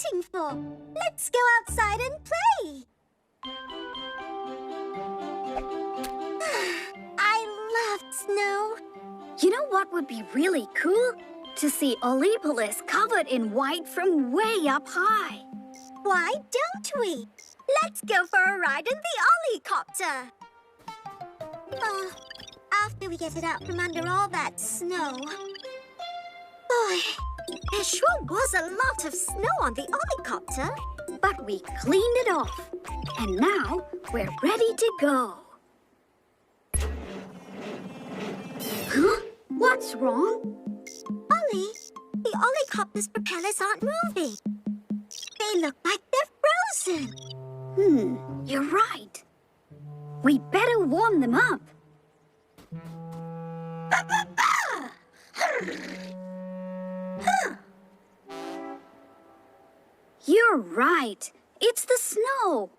waiting for? Let's go outside and play. I love snow. You know what would be really cool? To see Ollipolis covered in white from way up high. Why don't we? Let's go for a ride in the Ollicopter. Oh, after we get it out from under all that snow. Boy, there sure was a lot of snow on the Ollicopter. But we cleaned it off. And now we're ready to go. Huh? What's wrong? Ollie, the Ollicopter's propellers aren't moving. They look like they're frozen. You're right. We better warm them up. You're right. It's the snow.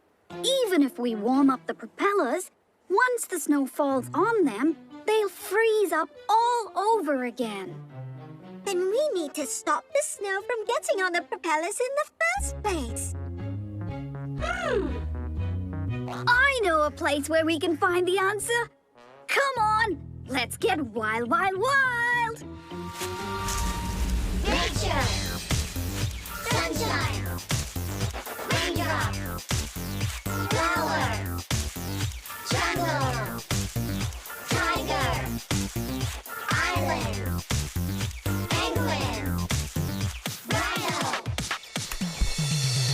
Even if we warm up the propellers, once the snow falls on them, they'll freeze up all over again. Then we need to stop the snow from getting on the propellers in the first place. I know a place where we can find the answer. Come on, let's get wild, wild, wild! Nature! Sunshine! Raindrop! Flower! Jungle! Tiger! Island! Penguin! Rhino!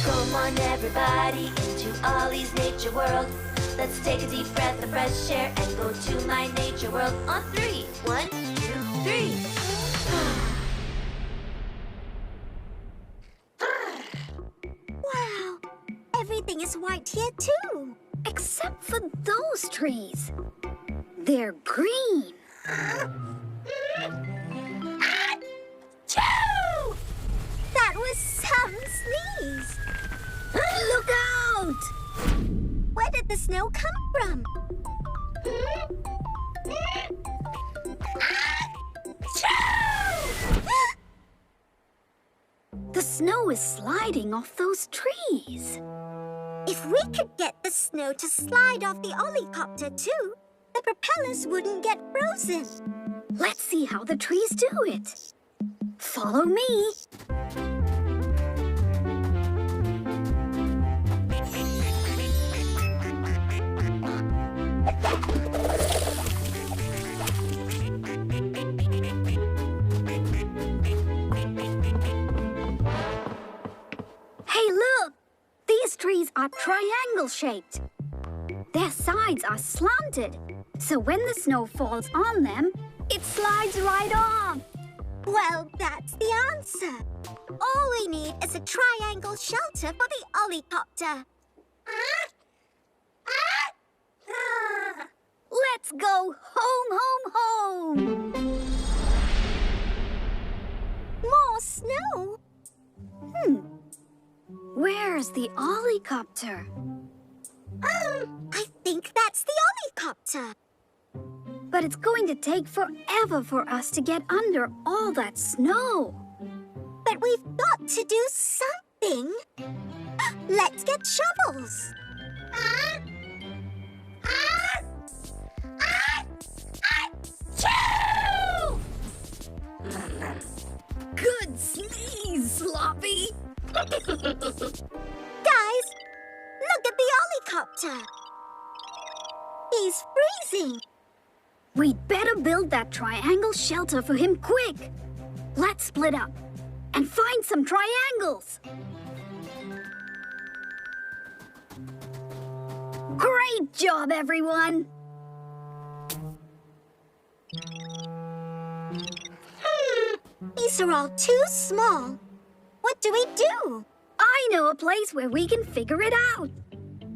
Come on everybody into Ollie's nature world. Let's take a deep breath of fresh air and go to my nature world on 3. 1, 2, 3. Wow, everything is white here too. Except for those trees. They're green. Achoo! That was some sneeze. Look out! Where did the snow come from? The snow is sliding off those trees. If we could get the snow to slide off the Ollicopter too, the propellers wouldn't get frozen. Let's see how the trees do it. Follow me. Hey, look! These trees are triangle-shaped. Their sides are slanted, so when the snow falls on them, it slides right off. Well, that's the answer. All we need is a triangle shelter for the Ollicopter. Let's go home, home, home! More snow? Where's the Ollicopter? I think that's the Ollicopter. But it's going to take forever for us to get under all that snow. But we've got to do something. Let's get shovels. Good sneeze, Sloppy! Guys, look at the Ollicopter. He's freezing. We'd better build that triangle shelter for him quick. Let's split up and find some triangles. Great job, everyone! These are all too small. What do we do? I know a place where we can figure it out.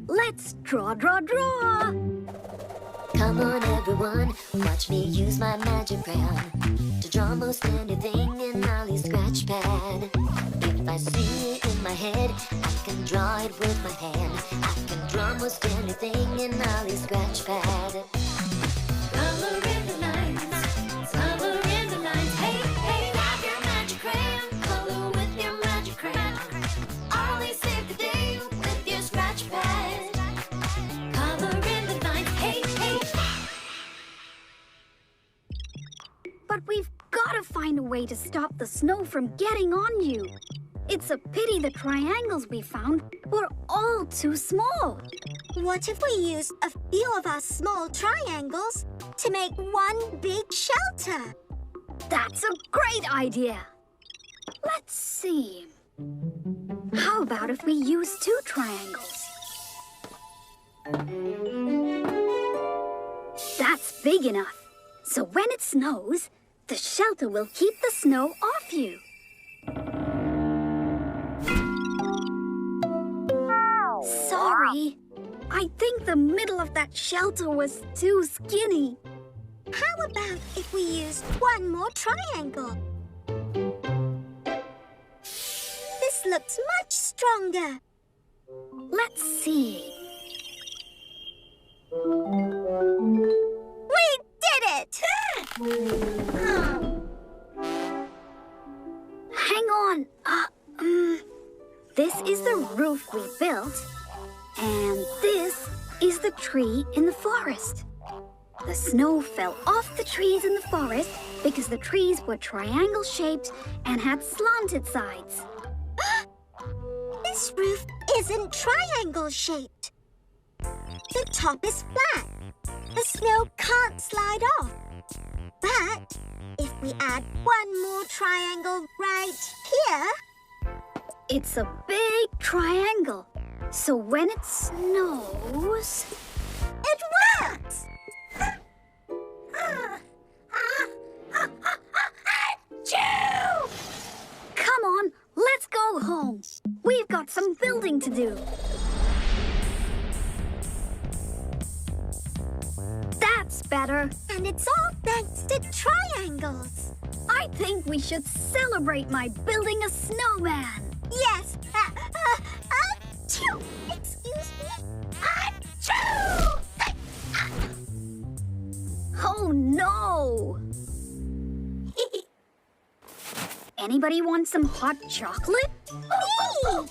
Let's draw, draw, draw. Come on everyone, watch me use my magic crayon to draw most anything in Ollie's scratch pad. If I see it in my head, I can draw it with my hand. I can draw most anything in Ollie's scratch pad. Color in the lines, color in the lines. Hey, hey, grab your magic crayon, color with your magic crayon. way to stop the snow from getting on you. It's a pity the triangles we found were all too small. What if we used a few of our small triangles to make one big shelter? That's a great idea. Let's see. How about if we use 2 triangles? That's big enough. So when it snows, the shelter will keep the snow off you. Sorry. I think the middle of that shelter was too skinny. How about if we used one more triangle? This looks much stronger. Let's see. We did it! Hang on. This is the roof we built, and this is the tree in the forest. The snow fell off the trees in the forest because the trees were triangle-shaped and had slanted sides. This roof isn't triangle-shaped. The top is flat. The snow can't slide off. But if we add one more triangle right here... It's a big triangle, so when it snows... It works! Come on, let's go home. We've got some building to do. That's better. And it's all thanks to triangles. I think we should celebrate my building a snowman. Yes. Achoo! Excuse me. Achoo! Oh, no. Anybody want some hot chocolate? Me!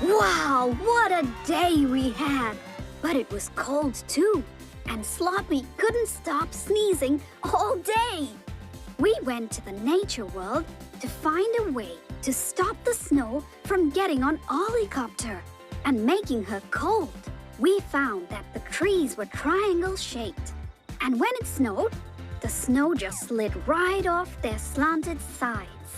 Wow, what a day we had! But it was cold too, and Sloppy couldn't stop sneezing all day. We went to the nature world to find a way to stop the snow from getting on Ollicopter and making her cold. We found that the trees were triangle-shaped, and when it snowed, the snow just slid right off their slanted sides.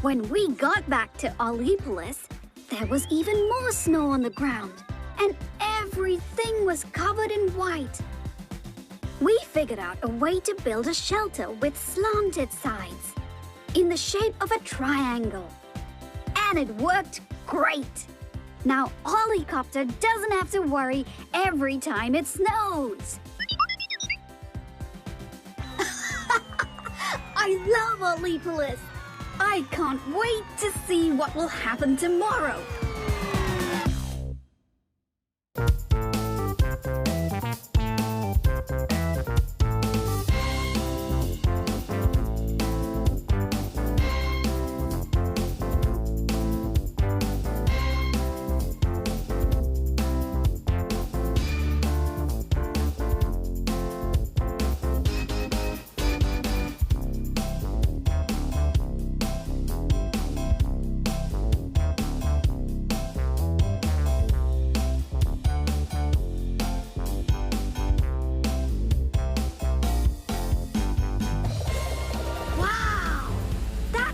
When we got back to Ollipolis, there was even more snow on the ground, and everything was covered in white. We figured out a way to build a shelter with slanted sides in the shape of a triangle. And it worked great. Now Ollicopter doesn't have to worry every time it snows. I love Ollipolis. I can't wait to see what will happen tomorrow.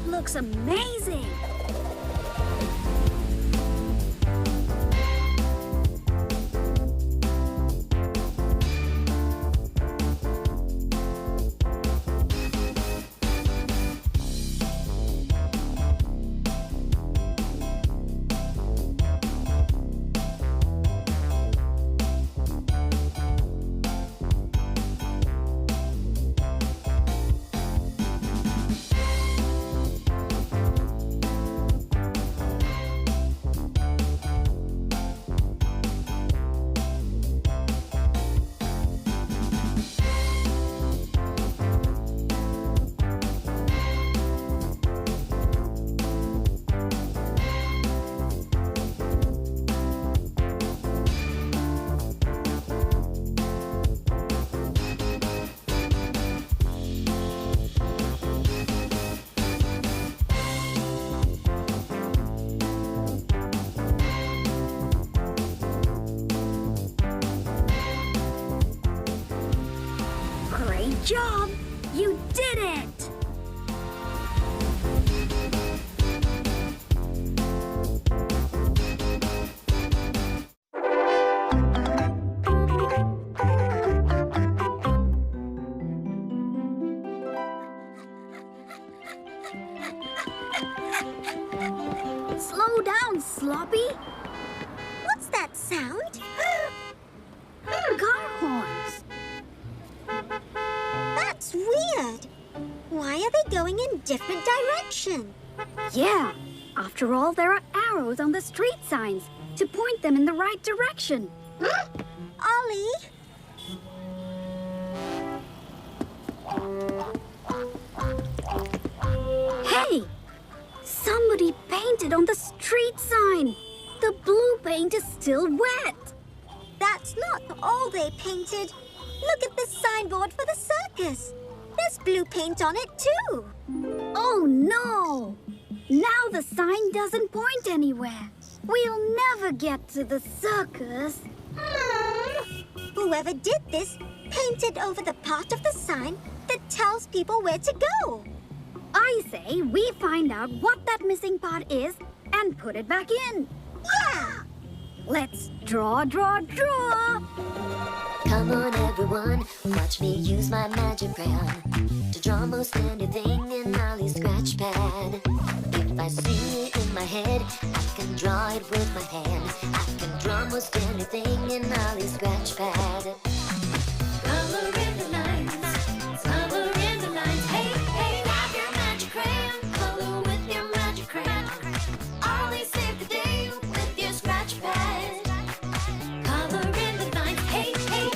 Looks amazing! job! You did it! Slow down, Sloppy. What's that sound? Car horns. That's weird. Why are they going in different directions? Yeah, after all, there are arrows on the street signs to point them in the right direction. Ollie? Hey! Somebody painted on the street sign. The blue paint is still wet. That's not all they painted. Look at the signboard for the circus. There's blue paint on it too. Oh no! Now the sign doesn't point anywhere. We'll never get to the circus. Whoever did this painted over the part of the sign that tells people where to go. I say we find out what that missing part is and put it back in. Yeah! Let's draw, draw, draw. Come on, everyone, watch me use my magic crayon to draw most anything in Ollie's scratch pad. If I see it in my head, I can draw it with my hand. I can draw most anything in Ollie's scratch pad. Color in the lines, color in the lines. Hey, hey, grab your magic crayon, color with your magic crayon. Ollie saved the day with your scratch pad. Color in the lines, hey, hey.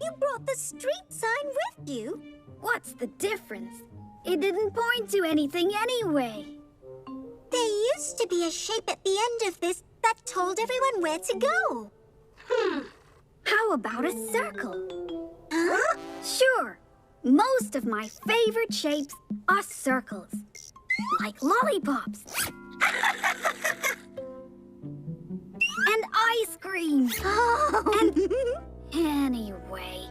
You brought the street sign with you? What's the difference? It didn't point to anything anyway. There used to be a shape at the end of this that told everyone where to go. How about a circle? Huh? Sure. Most of my favorite shapes are circles. Like lollipops. And ice cream. And anyway,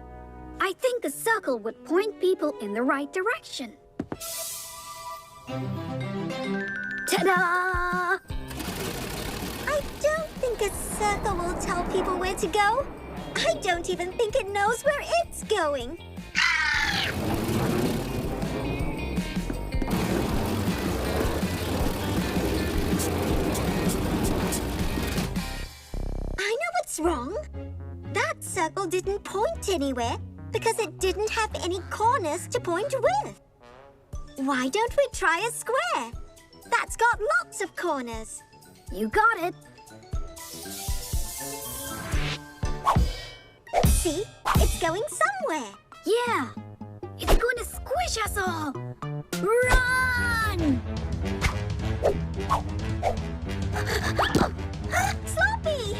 I think a circle would point people in the right direction. Ta-da! I don't think a circle will tell people where to go. I don't even think it knows where it's going. I know what's wrong. That circle didn't point anywhere because it didn't have any corners to point with. Why don't we try a square? That's got lots of corners. You got it. See? It's going somewhere. Yeah. It's going to squish us all. Run! Sloppy!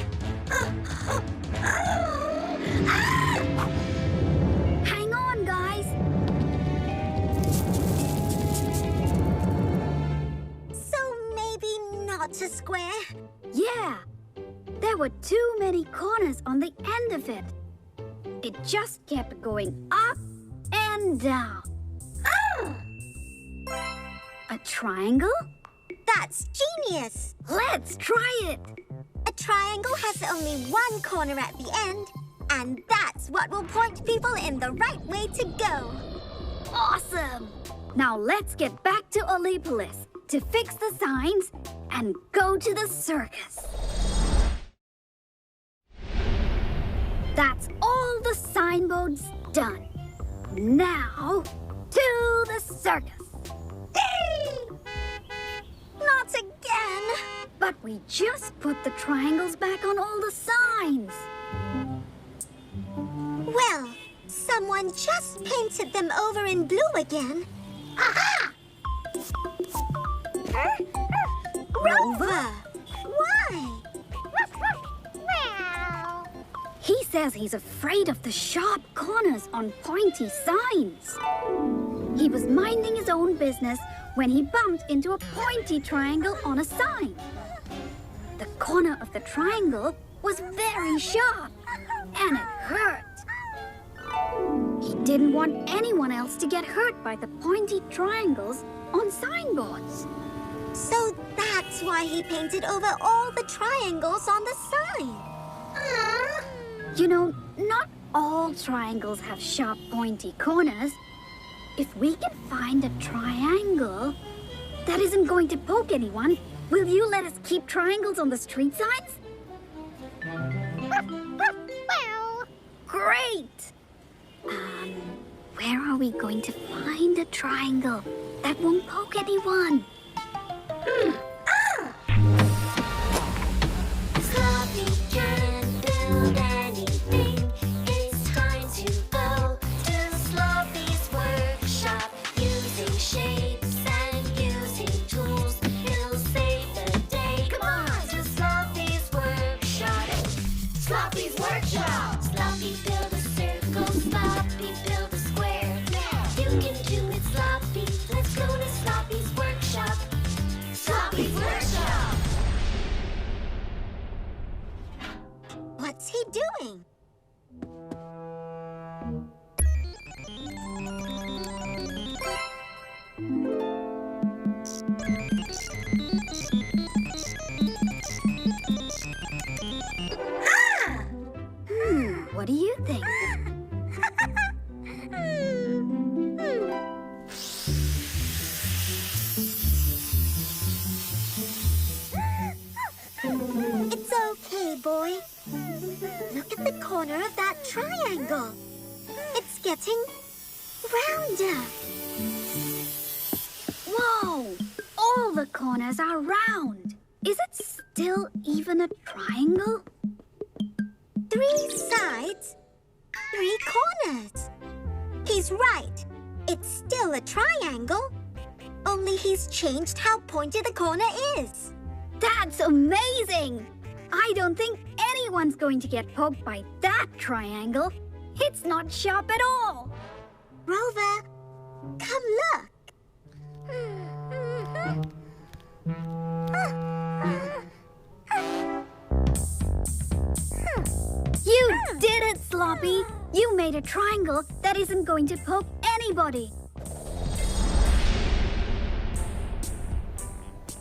Hang on, guys. So maybe not a square. Yeah. There were too many corners on the end of it. It just kept going up and down. A triangle? That's genius. Let's try it. A triangle has only one corner at the end, and that's what will point people in the right way to go. Awesome. Now let's get back to Ollipolis to fix the signs and go to the circus. That's all the signboards done. Now, to the circus. Not again. But we just put the triangles back on all the signs. Well, someone just painted them over in blue again. Aha! Rover! Why? He says he's afraid of the sharp corners on pointy signs. He was minding his own business when he bumped into a pointy triangle on a sign. The corner of the triangle was very sharp, and it hurt. He didn't want anyone else to get hurt by the pointy triangles on signboards. So that's why he painted over all the triangles on the sign. You know, not all triangles have sharp, pointy corners. If we can find a triangle that isn't going to poke anyone, will you let us keep triangles on the street signs? Great! Where are we going to find a triangle that won't poke anyone? Sloppy can build anything. It's time to go to Sloppy's workshop. Using shapes and using tools, he'll save the day. Come on to Sloppy's workshop. Sloppy's workshop. Sloppy build a circle, Sloppy build a square. You can do it, Sloppy. Let's go to Sloppy's workshop. Sloppy's workshop. What's he doing? What do you think? It's okay, boy. Look at the corner of that triangle. It's getting rounder. Whoa! All the corners are round. Is it still even a triangle? 3 sides, 3 corners. He's right. It's still a triangle. Only he's changed how pointy the corner is. That's amazing! I don't think anyone's going to get poked by that triangle. It's not sharp at all. Rover, come look. You did it, Sloppy! You made a triangle that isn't going to poke anybody.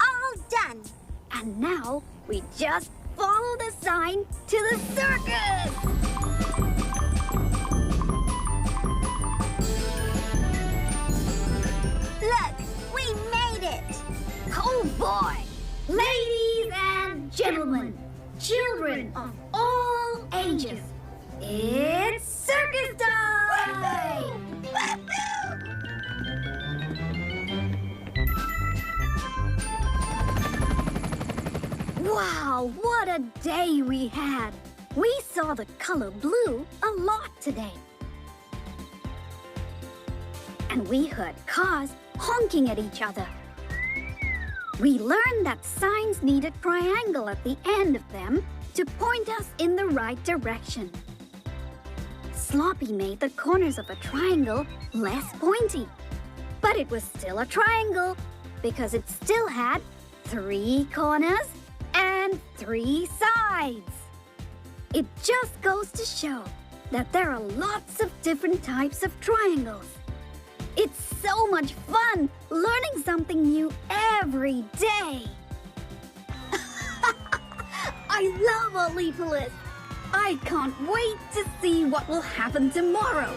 All done. And now we just follow the sign to the circus! Look, we made it. Oh boy! Ladies and gentlemen, children of all ages, it's circus time! Wow, what a day we had! We saw the color blue a lot today. And we heard cars honking at each other. We learned that signs need a triangle at the end of them to point us in the right direction. Sloppy made the corners of a triangle less pointy. But it was still a triangle because it still had 3 corners and 3 sides. It just goes to show that there are lots of different types of triangles. It's so much fun learning something new every day. I love Ollipolis. I can't wait to see what will happen tomorrow.